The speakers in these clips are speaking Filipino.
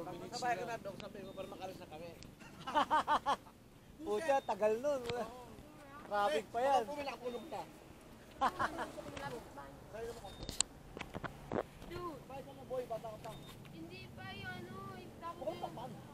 Sabay ka na, Dok. Sabi ko para makalis na kami. Pucha, tagal nun. Traffic pa yan. Ako may nakakulog na. Dude, Bakit ka na, boy? Bata ka pa. hindi pa yung ano, dapat Bukod pa yung... pa.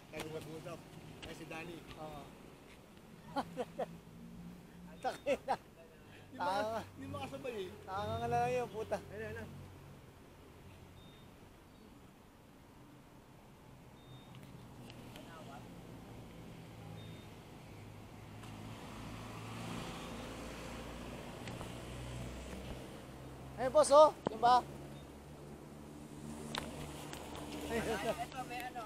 Kaya mag-usap. Kaya si Danny. Oo. Takina. Tanga. Hindi makasabay eh. Tanga nga lang yun, puta. Ayun. Ayun, boss, oh. Yan ba? Ito may ano,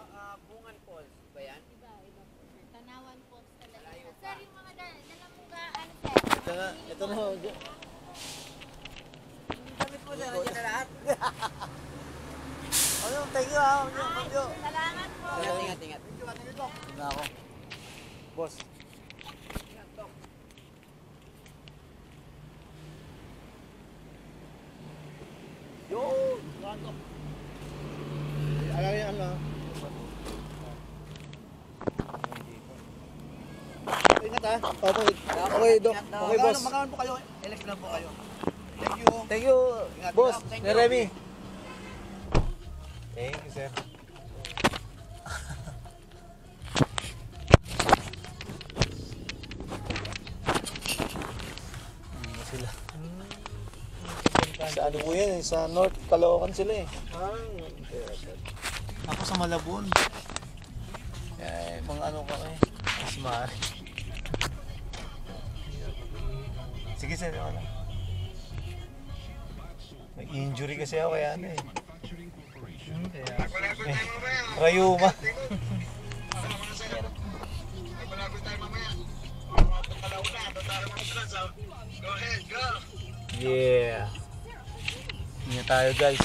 Bungan Falls ba yan? Iba po. Tanawan po talaga. Malayo pa. Sir, yung mga dala mo ka, ano sir? Ito na, ito na. Damit mo sir, nandiyan na lahat. Ano yung thank you, ha? Thank you. Salamat po. Ingat. Ito na ako. Boss. Ingat, Dok. Yo! Alam yan ano. Ingat ha. Okay, Dok. Okay, boss. Magkaroon po kayo. Elect lang po kayo. Thank you. Thank you, Ingat, boss. thank Ni you. Remy. Thank you, sir. Sila. Sa ano po yan, sa North Caloocan sila eh. Ako sa Malabon. Eh, mga ano ka eh. Mas maaari. Sige sir, wala. May injury kasi ako kaya ano eh. Rayuma. Yeah. Ingat tayo guys.